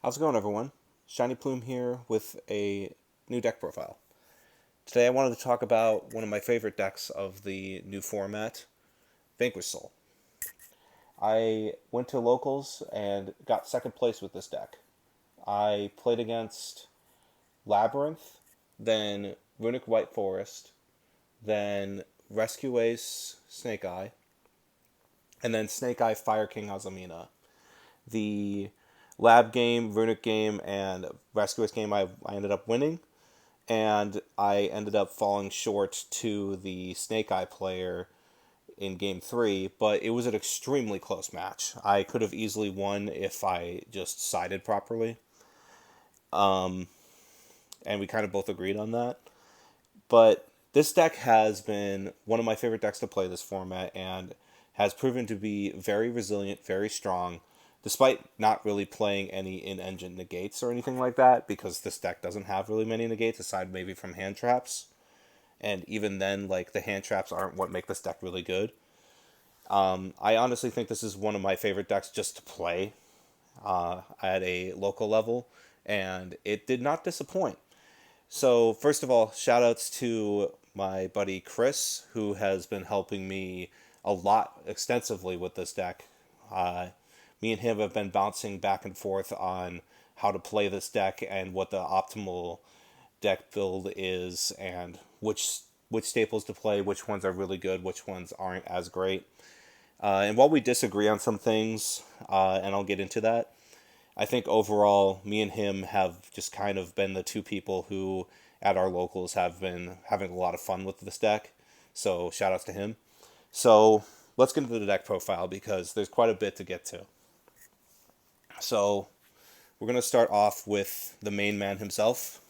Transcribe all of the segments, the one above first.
How's it going, everyone? Shiny Plume here with a new deck profile. Today I wanted to talk about one of my favorite decks of the new format, Vanquish Soul. I went to locals and got second place with this deck. I played against Labyrinth, then Runic White Forest, then Rescue Ace Snake Eye, and then Snake Eye Fire King Azamina. The lab game, Runic game, and Rescue Ace game I ended up winning, and I ended up falling short to the Snake Eye player in game three, but it was an extremely close match. I could have easily won if I just sided properly, and we kind of both agreed on that. But this deck has been one of my favorite decks to play this format and has proven to be very resilient, very strong, despite not really playing any in-engine negates or anything like that, because this deck doesn't have really many negates aside maybe from hand traps. And even then, like, the hand traps aren't what make this deck really good. I honestly think this is one of my favorite decks just to play at a local level, and it did not disappoint. So, first of all, shout outs to my buddy Chris, who has been helping me a lot extensively with this deck. Me and him have been bouncing back and forth on how to play this deck and what the optimal deck build is and which staples to play, which ones are really good, which ones aren't as great. And while we disagree on some things, and I'll get into that, I think overall, me and him have just kind of been the two people who, at our locals, have been having a lot of fun with this deck. So, shout outs to him. So, let's get into the deck profile because there's quite a bit to get to. So, we're going to start off with the main man himself.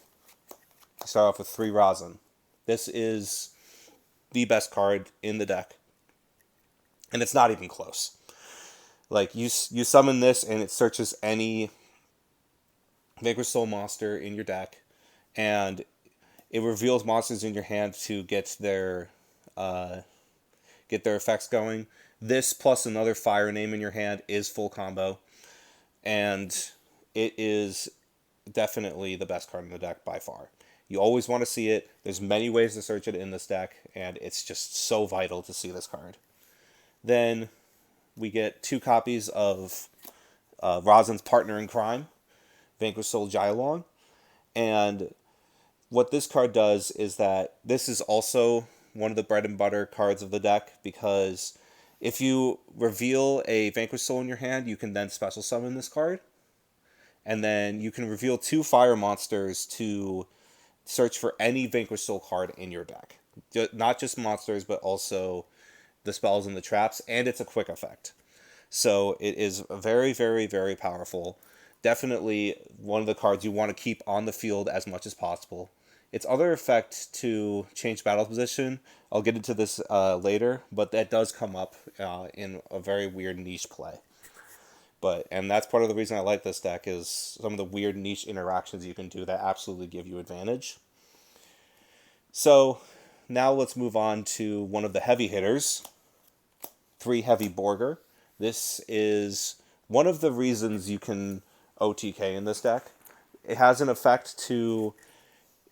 Start off with 3 Rosin. This is the best card in the deck. And it's not even close. Like, you summon this and it searches any Vanquish Soul monster in your deck, and it reveals monsters in your hand to get their effects going. This plus another fire name in your hand is full combo, and it is definitely the best card in the deck by far. You always want to see it. There's many ways to search it in this deck, and it's just so vital to see this card. Then we get 2 copies of Rosin's partner in crime, Vanquish Soul Jylong. And what this card does is that this is also one of the bread and butter cards of the deck, because if you reveal a Vanquish Soul in your hand, you can then special summon this card. And then you can reveal 2 fire monsters to search for any Vanquish Soul card in your deck. Not just monsters, but also the spells and the traps, and it's a quick effect. So it is very, very, very powerful. Definitely one of the cards you want to keep on the field as much as possible. Its other effect to change battle position, I'll get into this later, but that does come up in a very weird niche play. And that's part of the reason I like this deck is some of the weird niche interactions you can do that absolutely give you advantage. So now let's move on to one of the heavy hitters, 3 Heavy Borger. This is one of the reasons you can OTK in this deck. It has an effect to,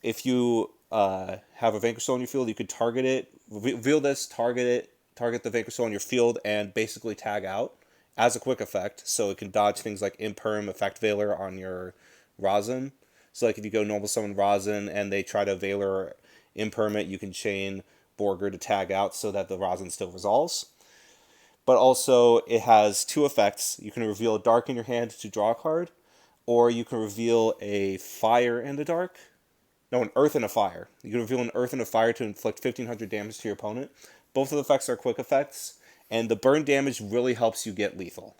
if you have a Vanquish Soul in your field, you could target it, reveal this, target the Vanquish Soul in your field, and basically tag out as a quick effect. So it can dodge things like Imperm, Effect Veiler on your Rosin. So like if you go normal summon Rosin and they try to Veiler Imperm it, you can chain Borger to tag out so that the Rosin still resolves. But also, it has 2 effects. You can reveal a dark in your hand to draw a card, or you can reveal a fire and a dark. No, an earth and a fire. You can reveal an earth and a fire to inflict 1,500 damage to your opponent. Both of the effects are quick effects, and the burn damage really helps you get lethal.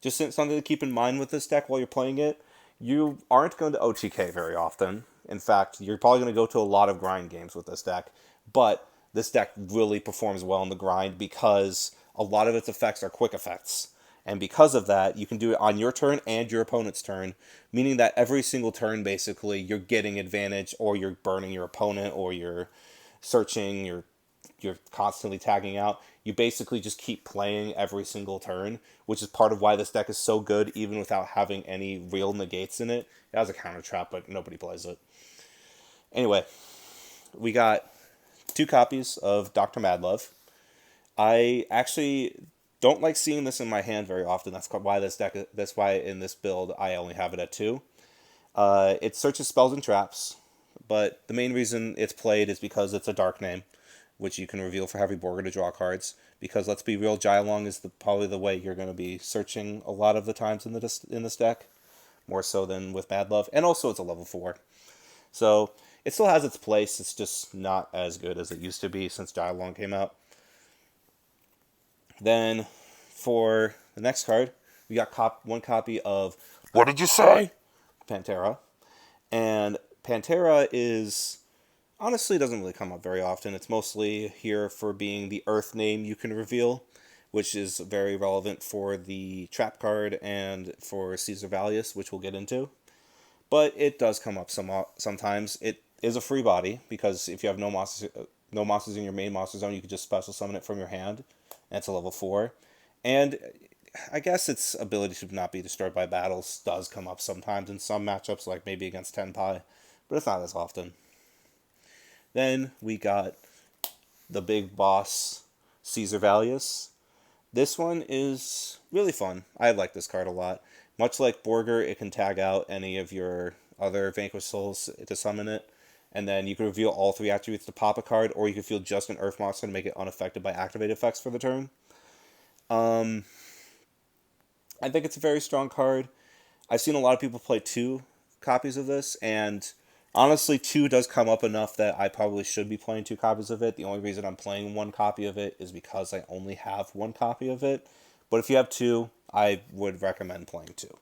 Just something to keep in mind with this deck while you're playing it. You aren't going to OTK very often. In fact, you're probably going to go to a lot of grind games with this deck, but this deck really performs well in the grind because a lot of its effects are quick effects. And because of that, you can do it on your turn and your opponent's turn, meaning that every single turn, basically, you're getting advantage, or you're burning your opponent, or you're searching, you're constantly tagging out. you basically just keep playing every single turn, which is part of why this deck is so good, even without having any real negates in it. It has a counter trap, but nobody plays it. Anyway, we got 2 copies of Dr. Madlove. I actually don't like seeing this in my hand very often. That's why this deck. That's why in this build I only have it at 2. It searches spells and traps, but the main reason it's played is because it's a dark name, which you can reveal for Heavy Borger to draw cards. Because let's be real, Jylong is probably the way you're going to be searching a lot of the times in this deck, more so than with Mad Love, and also it's a level 4, so it still has its place. It's just not as good as it used to be since Jylong came out. Then for the next card, we got 1 copy of What Did You Say? Pantera. And Pantera is honestly doesn't really come up very often. It's mostly here for being the Earth name you can reveal, which is very relevant for the trap card and for Caesar Valius, which we'll get into. But it does come up sometimes. It is a free body because if you have no monsters in your main monster zone, you can just special summon it from your hand. And it's a level 4. And I guess its ability to not be destroyed by battles does come up sometimes in some matchups, like maybe against Tenpai, but it's not as often. Then we got the big boss, Caesar Valius. This one is really fun. I like this card a lot. Much like Borger, it can tag out any of your other Vanquish Souls to summon it, and then you can reveal all 3 attributes to pop a card, or you can feel just an Earth monster to make it unaffected by activate effects for the turn. I think it's a very strong card. I've seen a lot of people play 2 copies of this, and honestly, 2 does come up enough that I probably should be playing 2 copies of it. The only reason I'm playing 1 copy of it is because I only have 1 copy of it. But if you have 2, I would recommend playing 2.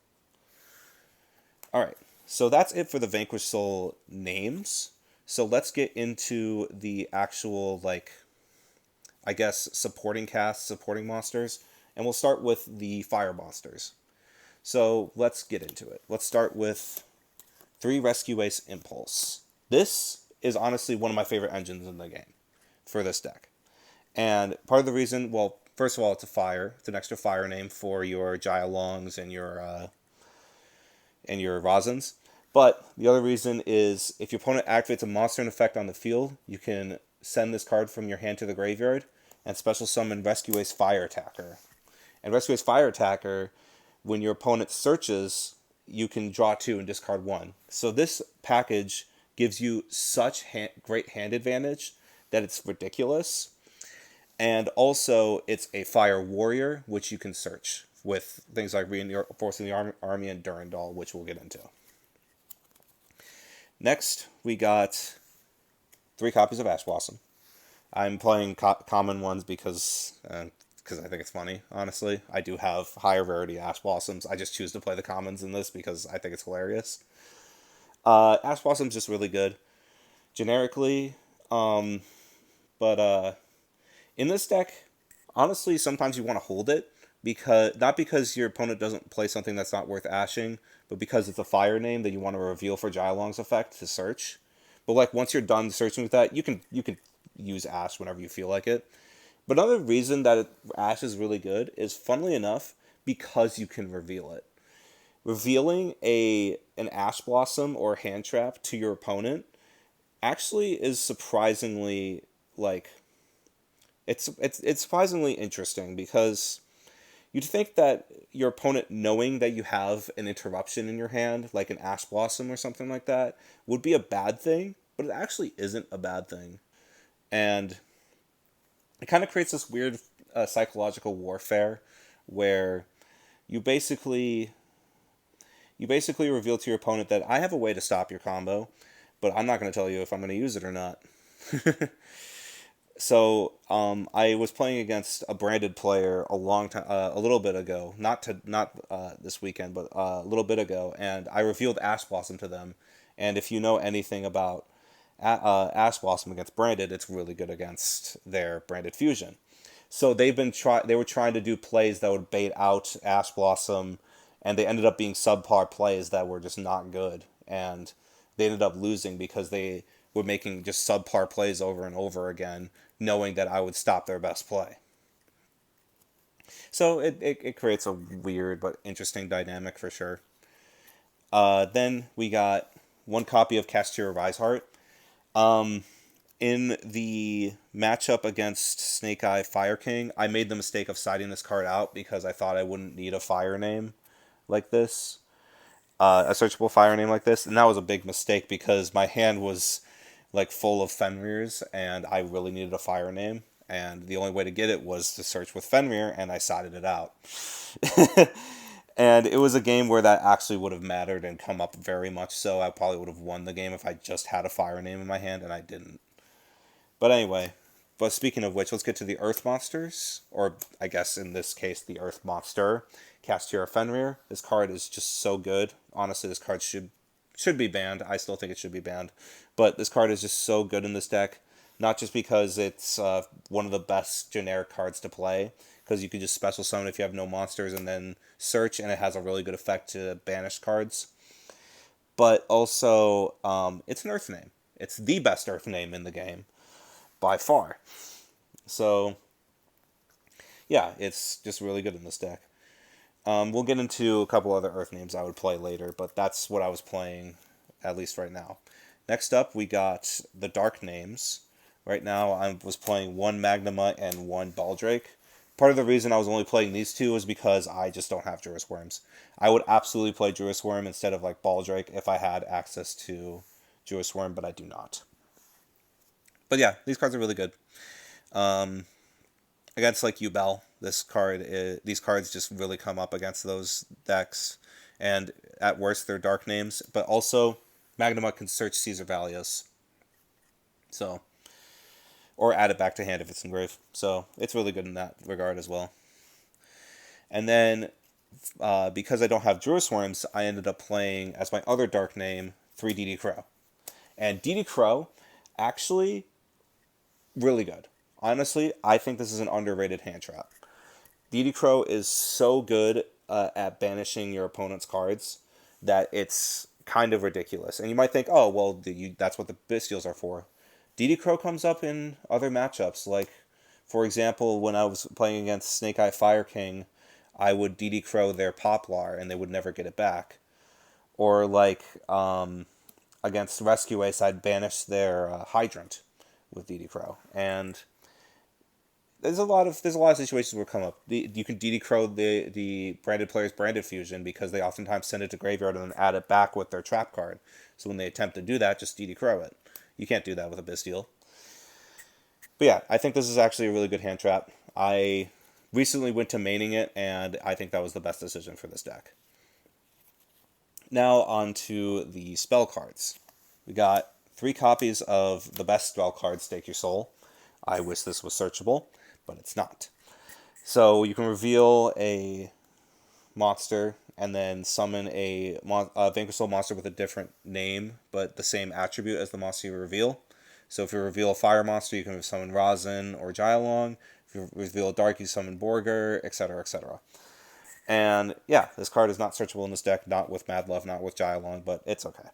Alright, so that's it for the Vanquish Soul names. So let's get into the actual, I guess, supporting cast, supporting monsters. And we'll start with the fire monsters. So let's get into it. Let's start with 3 Rescue Ace Impulse. This is honestly one of my favorite engines in the game for this deck. And part of the reason, well, first of all, it's a fire. It's an extra fire name for your Jylongs and your Rosins. But the other reason is if your opponent activates a monster in effect on the field, you can send this card from your hand to the graveyard and special summon Rescue Ace Fire Attacker. And Rescue Ace Fire Attacker, when your opponent searches, you can draw 2 and discard 1. So this package gives you such great hand advantage that it's ridiculous. And also, it's a Fire Warrior, which you can search with things like Reinforcing the Army and Durandal, which we'll get into. Next, we got 3 copies of Ash Blossom. I'm playing common ones because I think it's funny, honestly. I do have higher rarity Ash Blossoms. I just choose to play the commons in this because I think it's hilarious. Ash Blossom's just really good generically. But in this deck, honestly, sometimes you want to hold it. Not because your opponent doesn't play something that's not worth ashing, but because it's a fire name that you want to reveal for Jylong's effect to search. But once you're done searching with that, you can use Ash whenever you feel like it. But another reason that Ash is really good is, funnily enough, because you can reveal it. Revealing an Ash Blossom or hand trap to your opponent actually is surprisingly it's surprisingly interesting, because you'd think that your opponent, knowing that you have an interruption in your hand, like an Ash Blossom or something like that, would be a bad thing, but it actually isn't a bad thing. And it kind of creates this weird psychological warfare where you basically reveal to your opponent that I have a way to stop your combo, but I'm not going to tell you if I'm going to use it or not. So I was playing against a branded player a little bit ago, not this weekend, but a little bit ago, and I revealed Ash Blossom to them. And if you know anything about Ash Blossom against branded, it's really good against their branded fusion. So they were trying to do plays that would bait out Ash Blossom, and they ended up being subpar plays that were just not good, and they ended up losing because they were making just subpar plays over and over again, knowing that I would stop their best play. So it creates a weird but interesting dynamic for sure. Then we got one copy of Castir Riseheart. In the matchup against Snake Eye Fire King, I made the mistake of siding this card out because I thought I wouldn't need a fire name like this, a searchable fire name like this, and that was a big mistake because my hand was like full of Fenrirs, and I really needed a fire name, and the only way to get it was to search with Fenrir, and I sided it out. And it was a game where that actually would have mattered and come up very much so. I probably would have won the game if I just had a fire name in my hand, and I didn't. But anyway, but speaking of which, let's get to the Earth monsters, or I guess in this case, the Earth monster, Castira Fenrir. This card is just so good. Honestly, this card should be banned. I still think it should be banned, but this card is just so good in this deck. Not just because it's one of the best generic cards to play, because you can just special summon if you have no monsters and then search, and it has a really good effect to banish cards. But also, it's an Earth name. It's the best Earth name in the game by far. So, yeah, it's just really good in this deck. We'll get into a couple other Earth names I would play later, but that's what I was playing, at least right now. Next up, we got the Dark names. Right now, I was playing one Magnamut and one Baldrake. Part of the reason I was only playing these two is because I just don't have Juris Worms. I would absolutely play Juris Worm instead of like Baldrake if I had access to Juris Worm, but I do not. But yeah, these cards are really good. Against like Yubel, these cards just really come up against those decks, and at worst they're dark names. But also, Magnamut can search Caesar Valios, so or add it back to hand if it's engraved. So it's really good in that regard as well. And then because I don't have Juris Worms, I ended up playing as my other dark name 3DD Crow, and DD Crow actually really good. Honestly, I think this is an underrated hand trap. DD Crow is so good at banishing your opponent's cards that it's kind of ridiculous. And you might think, oh, well, that's what the Bestials are for. DD Crow comes up in other matchups. Like, for example, when I was playing against Snake Eye Fire King, I would DD Crow their Poplar and they would never get it back. Or like against Rescue Ace, I'd banish their Hydrant with DD Crow. And there's a lot of situations where come up. You can DD Crow the branded player's branded fusion because they oftentimes send it to graveyard and then add it back with their trap card. So when they attempt to do that, just DD Crow it. You can't do that with a Bestial. But yeah, I think this is actually a really good hand trap. I recently went to maining it, and I think that was the best decision for this deck. Now on to the spell cards. We got 3 copies of the best spell card, Stake Your Soul. I wish this was searchable, but it's not. So you can reveal a monster and then summon a Vanquish Soul monster with a different name, but the same attribute as the monster you reveal. So if you reveal a fire monster, you can summon Razin or Jylong. If you reveal a dark, you summon Borger, etc., etc. And yeah, this card is not searchable in this deck, not with Mad Love, not with Jylong, but it's okay.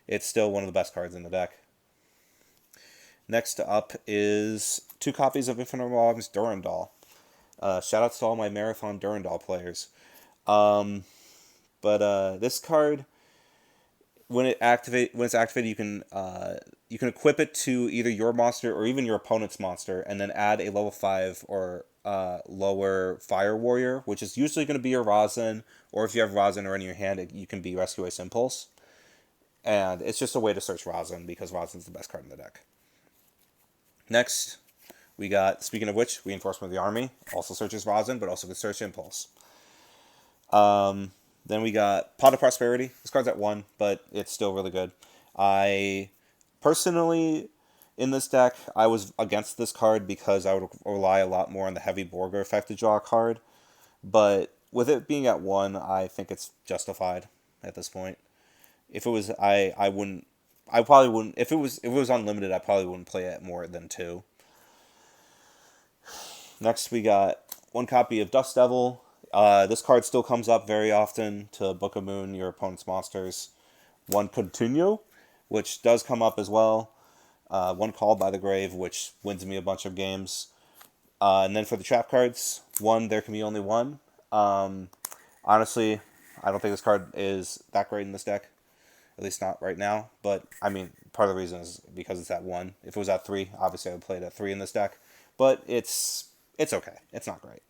It's still one of the best cards in the deck. Next up is 2 copies of Infinite Mog's Durandal. Shoutouts to all my Marathon Durandal players. But this card, when it's activated, you can equip it to either your monster or even your opponent's monster, and then add a level 5 or lower Fire Warrior, which is usually going to be your Razin, or if you have Razin already in your hand, you can be Rescue Ace Impulse. And it's just a way to search Razin because Razin's the best card in the deck. Next, we got, speaking of which, Reinforcement of the Army. Also searches Razin, but also can search Impulse. Then we got Pot of Prosperity. This card's at 1, but it's still really good. I personally, in this deck, I was against this card because I would rely a lot more on the heavy Borger effect to draw a card. But with it being at 1, I think it's justified at this point. If it was, I probably wouldn't. If it was unlimited, I probably wouldn't play it more than 2. Next, we got 1 copy of Dust Devil. This card still comes up very often to Book of Moon, your opponent's monsters. 1 Continue, which does come up as well. 1 Called by the Grave, which wins me a bunch of games. And then for the trap cards, one, there can be only one. Honestly, I don't think this card is that great in this deck. At least not right now. But, I mean, part of the reason is because it's at 1. If it was at 3, obviously I would play it at 3 in this deck. But it's okay. It's not great.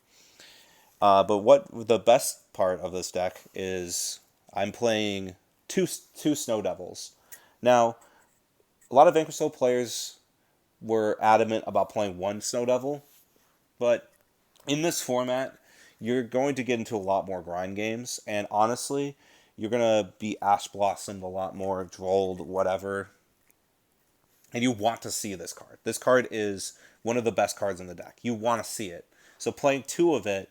But what the best part of this deck is I'm playing two Snow Devils. Now, a lot of Vanquish Soul players were adamant about playing one Snow Devil, but in this format, you're going to get into a lot more grind games, and honestly, you're going to be Ash Blossomed a lot more, Drolled, whatever, and you want to see this card. This card is one of the best cards in the deck. You want to see it. So playing 2 of it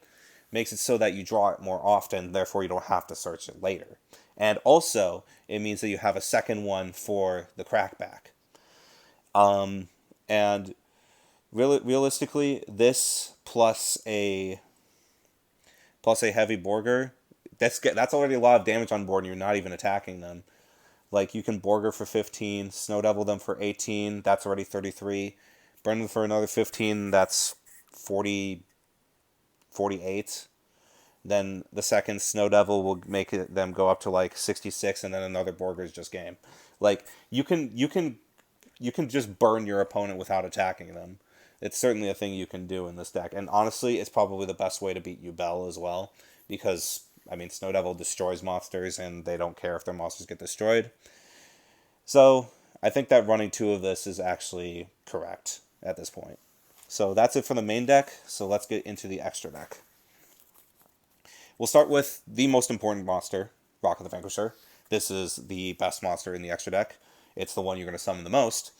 makes it so that you draw it more often, therefore you don't have to search it later. And also, it means that you have a second one for the crackback. And realistically, this plus a heavy Borger, that's already a lot of damage on board, and you're not even attacking them. Like, you can Borger for 15, Snow Devil them for 18, that's already 33. Burn them for another 15, that's 48. Then the second Snow Devil will make them go up to like 66, and then another Borger is just game. Like, you can just burn your opponent without attacking them. It's certainly a thing you can do in this deck. And honestly, it's probably the best way to beat Yubel as well. Because, I mean, Snow Devil destroys monsters, and they don't care if their monsters get destroyed. So, I think that running 2 of this is actually correct at this point. So, that's it for the main deck. So, let's get into the extra deck. We'll start with the most important monster, Rock of the Vanquisher. This is the best monster in the extra deck. It's the one you're going to summon the most.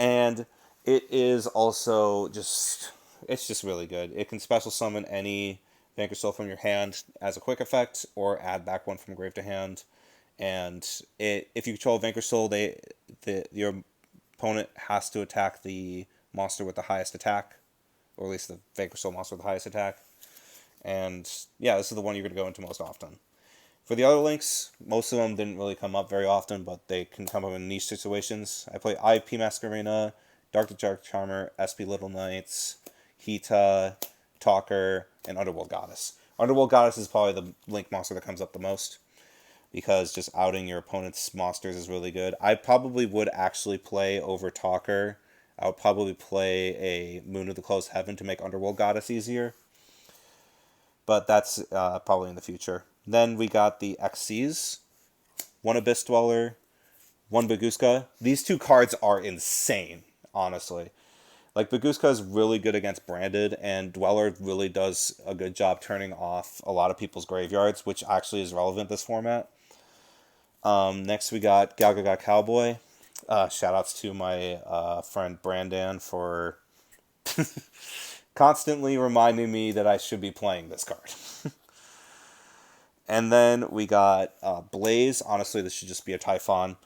And it is also it's just really good. It can special summon any Vanquish Soul from your hand as a quick effect, or add back one from grave to hand. And if you control Vanquish Soul, your opponent has to attack the monster with the highest attack, or at least the Vanquish Soul monster with the highest attack. And yeah, this is the one you're going to go into most often. For the other links, most of them didn't really come up very often, but they can come up in niche situations. I play IP Masquerena, Dark Charmer, SP Little Knights, Hita, Talker, and Underworld Goddess. Underworld Goddess is probably the link monster that comes up the most, because just outing your opponent's monsters is really good. I probably would actually play over Talker. I would probably play a Moon of the Closed Heaven to make Underworld Goddess easier. But that's probably in the future. Then we got the XCs. 1 Abyss Dweller, 1 Baguska. These 2 cards are insane, honestly. Like, Baguska is really good against Branded, and Dweller really does a good job turning off a lot of people's graveyards, which actually is relevant this format. Next we got Galgaga Cowboy. Shoutouts to my friend Brandan for constantly reminding me that I should be playing this card. And then we got Blaze. Honestly, this should just be a Typhon.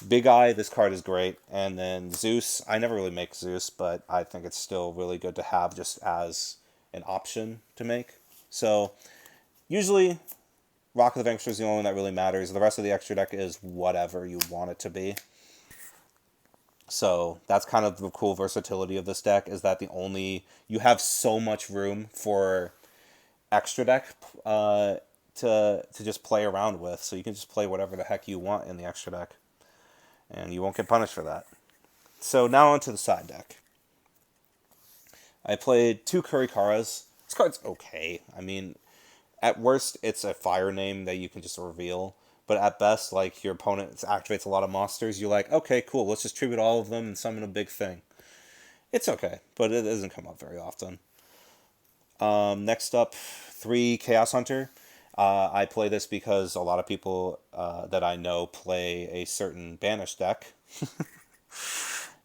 Big Eye, this card is great. And then Zeus. I never really make Zeus, but I think it's still really good to have just as an option to make. So, usually, Rock of the Vanquisher is the only one that really matters. The rest of the extra deck is whatever you want it to be. So that's kind of the cool versatility of this deck, is that you have so much room for extra deck to just play around with. So you can just play whatever the heck you want in the extra deck, and you won't get punished for that. So now onto the side deck. I played 2 Kurikaras. This card's okay. I mean, at worst, it's a fire name that you can just reveal. But at best, like, your opponent activates a lot of monsters. You're like, okay, cool, let's just tribute all of them and summon a big thing. It's okay, but it doesn't come up very often. Next up, 3 Chaos Hunter. I play this because a lot of people that I know play a certain Banish deck.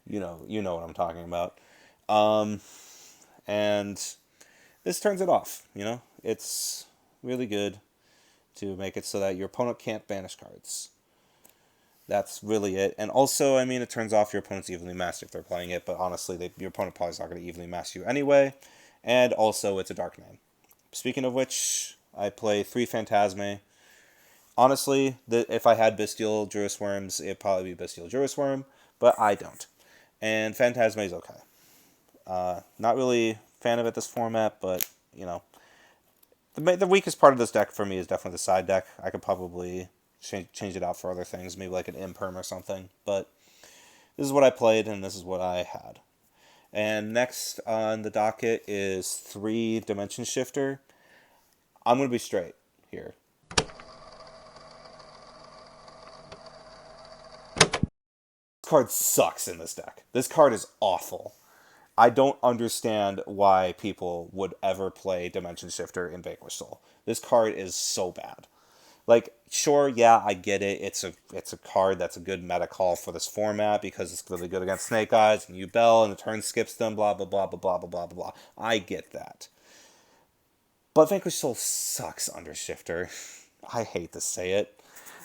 You know what I'm talking about. And this turns it off, It's really good to make it so that your opponent can't banish cards. That's really it. And also, I mean, it turns off your opponent's evenly matched if they're playing it, but honestly, your opponent probably is not going to evenly match you anyway. And also, it's a dark name. Speaking of which, I play 3 Phantasme. Honestly, if I had Bestial Juris Worms, it'd probably be Bestial Juris Worm, but I don't. And Phantasme is okay. Not really a fan of it this format, but, The weakest part of this deck for me is definitely the side deck. I could probably change it out for other things, maybe like an imperm or something. But this is what I played, and this is what I had. And next on the docket is 3 Dimension Shifter. I'm going to be straight here. This card sucks in this deck. This card is awful. I don't understand why people would ever play Dimension Shifter in Vanquish Soul. This card is so bad. Like, sure, yeah, I get it. It's a card that's a good meta call for this format because it's really good against Snake Eyes and Yubel and the turn skips them, blah blah blah blah blah blah blah blah. I get that. But Vanquish Soul sucks under Shifter. I hate to say it.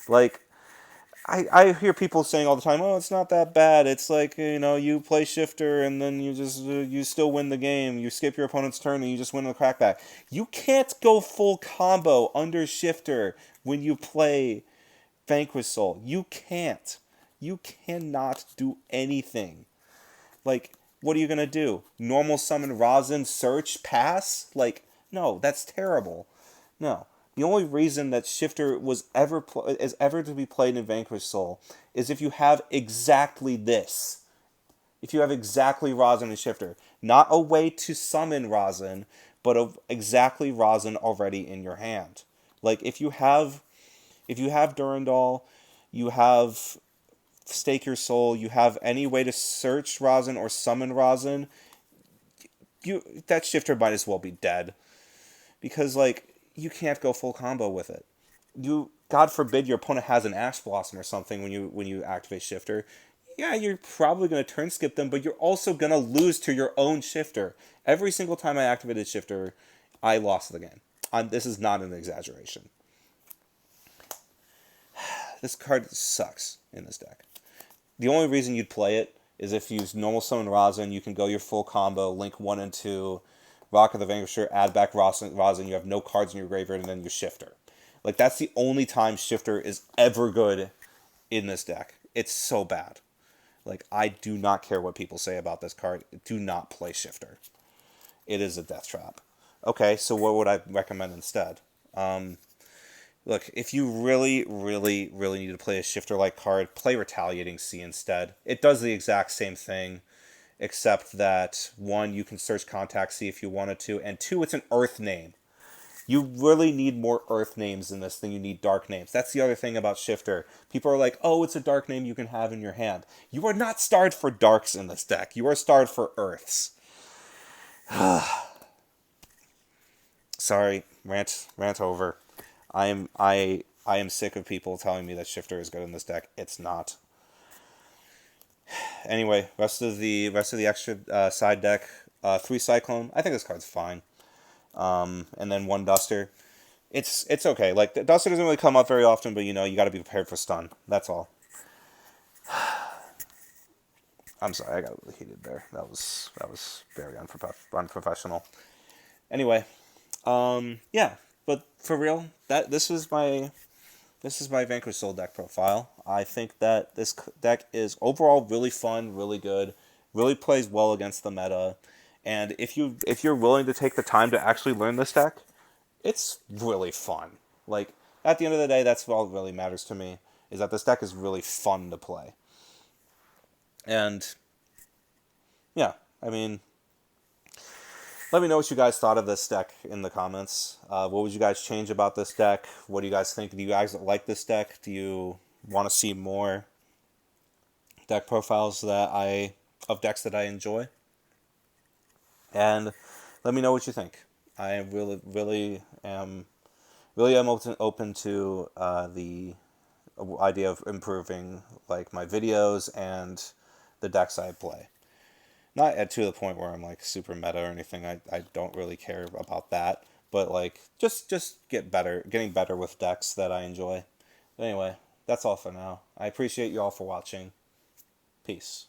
Like, I hear people saying all the time, oh, it's not that bad. It's like, you play Shifter and then you still win the game. You skip your opponent's turn and you just win the crackback. You can't go full combo under Shifter when you play Vanquish Soul. You can't. You cannot do anything. Like, what are you going to do? Normal summon Rosin, search, pass? Like, no, that's terrible. No. The only reason that Shifter is ever to be played in Vanquish Soul is if you have exactly this. If you have exactly Rosin and Shifter. Not a way to summon Rosin, but of exactly Rosin already in your hand. Like, if you have Durandal, you have Stake Your Soul, you have any way to search Rosin or summon Rosin, that Shifter might as well be dead. Because, like, you can't go full combo with it. God forbid your opponent has an Ash Blossom or something when you activate Shifter. Yeah, you're probably going to turn skip them, but you're also going to lose to your own Shifter. Every single time I activated Shifter, I lost the game. This is not an exaggeration. This card sucks in this deck. The only reason you'd play it is if you use normal summon Rosin, you can go your full combo, link 1 and 2, Rock of the Vanquisher, add back Rosin, you have no cards in your graveyard, and then you Shifter. Like, that's the only time Shifter is ever good in this deck. It's so bad. Like, I do not care what people say about this card. Do not play Shifter. It is a death trap. Okay, so what would I recommend instead? Look, if you really, really, really need to play a Shifter-like card, play Retaliating Sea instead. It does the exact same thing, except that, 1, you can search Contact Sea if you wanted to, and 2, it's an Earth name. You really need more Earth names in this than you need Dark names. That's the other thing about Shifter. People are like, oh, it's a Dark name you can have in your hand. You are not starred for Darks in this deck. You are starred for Earths. Sorry, rant over. I am sick of people telling me that Shifter is good in this deck. It's not. Anyway, rest of the extra side deck, 3 Cyclone. I think this card's fine. And then 1 Duster. It's okay. Like, the Duster doesn't really come up very often, but you got to be prepared for stun. That's all. I'm sorry, I got really heated there. That was very unprofessional. Anyway, yeah, but for real, this is my Vanquish Soul deck profile. I think that this deck is overall really fun, really good, really plays well against the meta, and if you're willing to take the time to actually learn this deck, it's really fun. Like, at the end of the day, that's all that really matters to me, is that this deck is really fun to play. And yeah, I mean, let me know what you guys thought of this deck in the comments. What would you guys change about this deck? What do you guys think? Do you guys like this deck? Do you want to see more deck profiles of decks that I enjoy? And let me know what you think. I really am open to the idea of improving, like, my videos and the decks I play. Not to the point where I'm, like, super meta or anything. I don't really care about that. But, like, just getting better with decks that I enjoy. But anyway, that's all for now. I appreciate you all for watching. Peace.